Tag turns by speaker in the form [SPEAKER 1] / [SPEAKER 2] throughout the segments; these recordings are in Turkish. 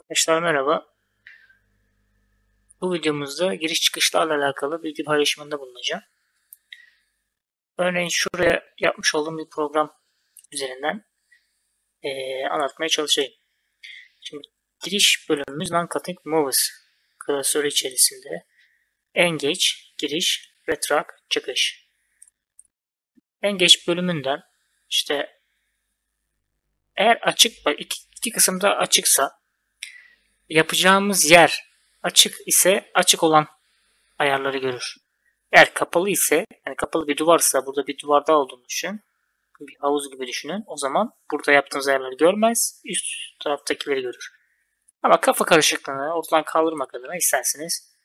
[SPEAKER 1] Arkadaşlar merhaba. Bu videomuzda giriş çıkışlarla alakalı bilgi paylaşımında bulunacağım. Örneğin şuraya yapmış olduğum bir program üzerinden anlatmaya çalışayım. Şimdi giriş bölümümüz non-cutting moves klasörü içerisinde engage, giriş, retract, çıkış. Engage bölümünden işte eğer açık, iki kısımda açıksa yapacağımız yer açık ise açık olan ayarları görür. Eğer kapalı ise, yani kapalı bir duvarsa, burada bir duvar daha olduğunu düşünün. Bir havuz gibi düşünün. O zaman burada yaptığınız ayarları görmez, üst taraftakileri görür. Ama kafa karışıklığını ortadan kaldırmak adına isterseniz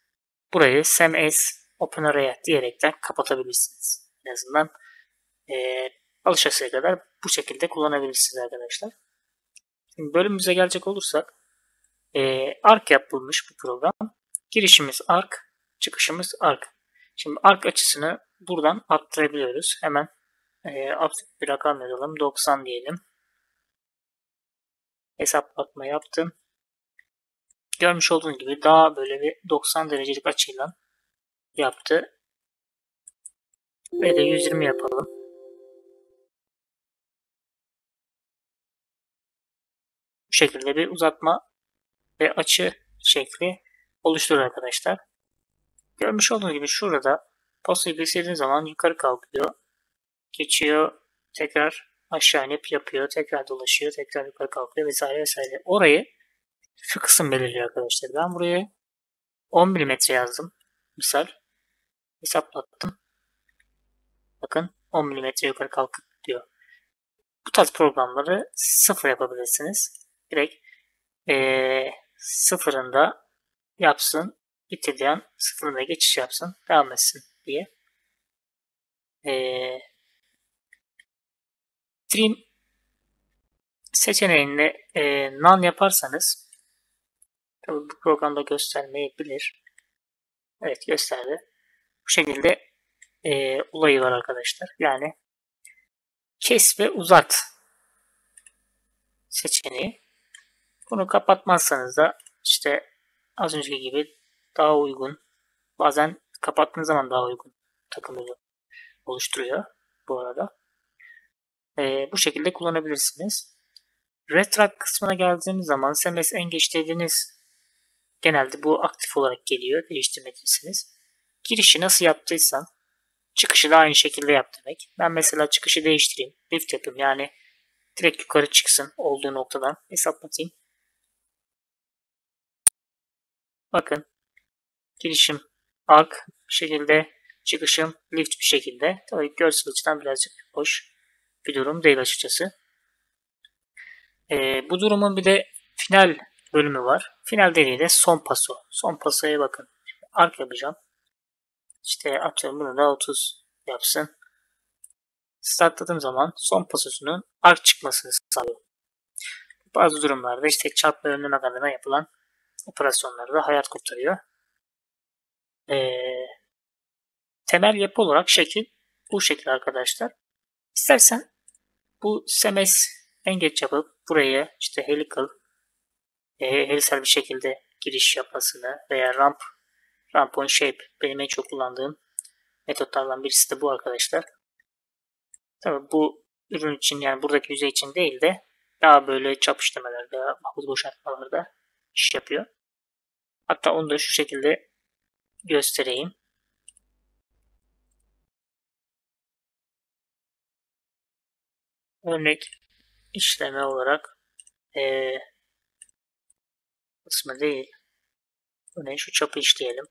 [SPEAKER 1] burayı Same as Open Array diyerekten kapatabilirsiniz. En azından alışasıya kadar bu şekilde kullanabilirsiniz arkadaşlar. Şimdi bölümümüze gelecek olursak arc yapılmış bu program. Girişimiz arc, çıkışımız arc. Şimdi arc açısını buradan arttırabiliyoruz. Hemen absürt bir rakam yazalım. 90 diyelim. Hesaplatma yaptım. Görmüş olduğunuz gibi daha böyle bir 90 derecelik açıyla yaptı. Ve de 120 yapalım. Bu şekilde bir uzatma ve açı şekli oluşturur arkadaşlar. Görmüş olduğunuz gibi şurada postayı istediğiniz zaman yukarı kalkıyor. Geçiyor. Tekrar aşağı inip yapıyor. Tekrar dolaşıyor. Tekrar yukarı kalkıyor vesaire vesaire. Orayı şu kısım belirliyor arkadaşlar. Ben buraya 10 mm yazdım. Misal hesaplattım. Bakın 10 mm yukarı kalkıp diyor. Bu tarz programları sıfır yapabilirsiniz. Direkt sıfırında yapsın. Bitirdiği an sıfırında geçiş yapsın. Devam etsin diye. Trim seçeneğinde none yaparsanız tabii bu programda göstermeyebilir. Evet gösterdi. Bu şekilde olayı var arkadaşlar. Yani kes ve uzat seçeneği. Bunu kapatmazsanız da işte az önceki gibi daha uygun. Bazen kapattığınız zaman daha uygun takımını oluşturuyor bu arada. Bu şekilde kullanabilirsiniz. Retract kısmına geldiğimiz zaman SMS Engage dediğiniz genelde bu aktif olarak geliyor. Değiştirmelisiniz. Girişi nasıl yaptıysan çıkışı da aynı şekilde yap demek. Ben mesela çıkışı değiştireyim. Lift yapayım. Yani direkt yukarı çıksın olduğu noktadan hesaplatayım. Bakın girişim arc bir şekilde, çıkışım lift bir şekilde. Tabii görsel açıdan birazcık hoş bir durum değil açıkçası. Bu durumun bir de final bölümü var. Final dediği de son paso. Son pasoya bakın. Şimdi arc yapacağım. İşte atıyorum bunu da 30 yapsın. Startladığım zaman son pasosunun arc çıkmasını sağlıyor. Bazı durumlarda işte çarpma önlemek adına yapılan operasyonlarda hayat kurtarıyor. Temel yapı olarak şekil bu şekil arkadaşlar. İstersen bu SMS engage yapıp buraya işte helisal bir şekilde giriş yapmasını veya ramp on shape benim en çok kullandığım metotlardan birisi de bu arkadaşlar. Tabii bu ürün için yani buradaki yüzey için değil de daha böyle çap işlemelerde, havuz boşaltmalarda iş yapıyor. Hatta onu da şu şekilde göstereyim. Örnek işleme olarak kısmı değil. Örneğin şu çapı işleyelim.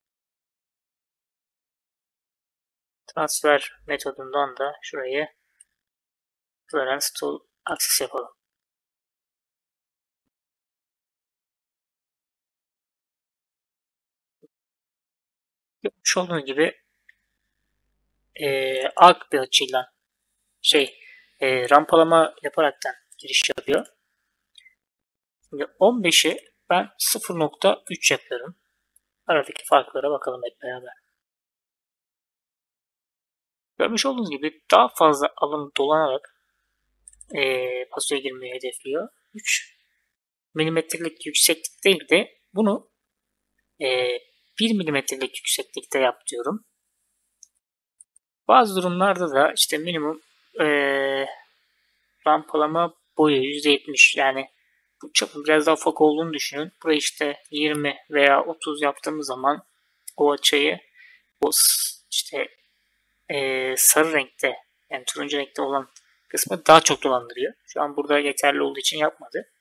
[SPEAKER 1] Transfer metodundan da şurayı clearance tool access yapalım. Görmüş olduğunuz gibi arc bir açıyla rampalama yaparaktan giriş yapıyor. Şimdi 15'i ben 0.3 yapıyorum. Aradaki farklara bakalım hep beraber. Görmüş olduğunuz gibi daha fazla alım dolanarak pasoya girmeyi hedefliyor. 3 milimetrelik yükseklik değil de bunu 1 milimetrelik yükseklikte yap diyorum. Bazı durumlarda da işte minimum rampalama boyu %70, yani bu çapın biraz daha ufak olduğunu düşünün. Burayı işte 20 veya 30 yaptığımız zaman o açıyı o işte sarı renkte, yani turuncu renkte olan kısmı daha çok dolandırıyor. Şu an burada yeterli olduğu için yapmadı.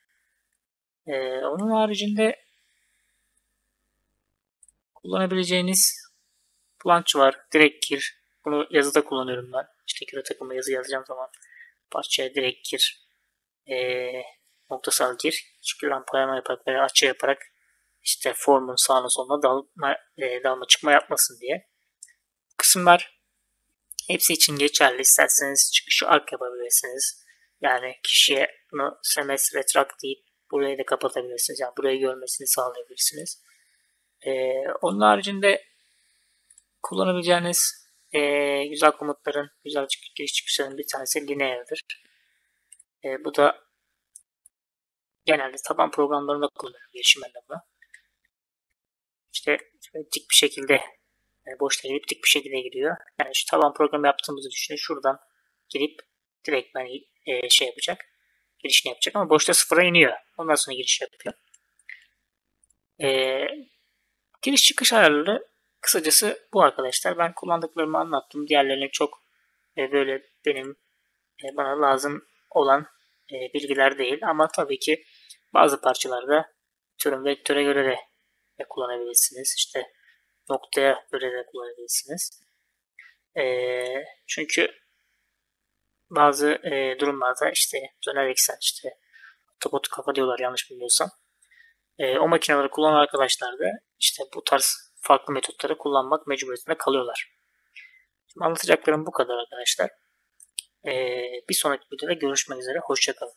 [SPEAKER 1] Onun haricinde kullanabileceğiniz plunge var. Direkt gir. Bunu yazıda kullanıyorum ben. İşte küre takımı yazı yazacağım zaman parçaya direkt gir. Noktasal gir. Çünkü rampalama yaparak veya açı yaparak işte formun sağına soluna dalma çıkma yapmasın diye. Bu kısımlar hepsi için geçerli. İsterseniz çıkışı ark yapabilirsiniz. Yani kişiye bunu semes retract deyip burayı da kapatabilirsiniz. Yani burayı görmesini sağlayabilirsiniz. Onun haricinde kullanabileceğiniz güzel komutların, güzel giriş çıkışların bir tanesi linear'dır. Bu da genelde taban programlarında kullanıyorum, gelişim anlamında. İşte dik bir şekilde boşta girip dik bir şekilde gidiyor. Yani şu taban programı yaptığımızı düşünün. Şuradan girip direkt şey yapacak. Girişini yapacak ama boşta sıfıra iniyor. Ondan sonra giriş yapıyor. Giriş çıkış ayarları kısacası bu arkadaşlar. Ben kullandıklarımı anlattım. Diğerlerini çok böyle bana lazım olan bilgiler değil. Ama tabii ki bazı parçalarda türün vektöre göre de kullanabilirsiniz. İşte noktaya göre de kullanabilirsiniz. Çünkü bazı durumlarda işte döner eksen, işte otobot kafa diyorlar yanlış bilmiyorsam. O makineleri kullanan arkadaşlar da işte bu tarz farklı metotları kullanmak mecburiyetinde kalıyorlar. Şimdi anlatacaklarım bu kadar arkadaşlar. Bir sonraki videoda görüşmek üzere. Hoşça kalın.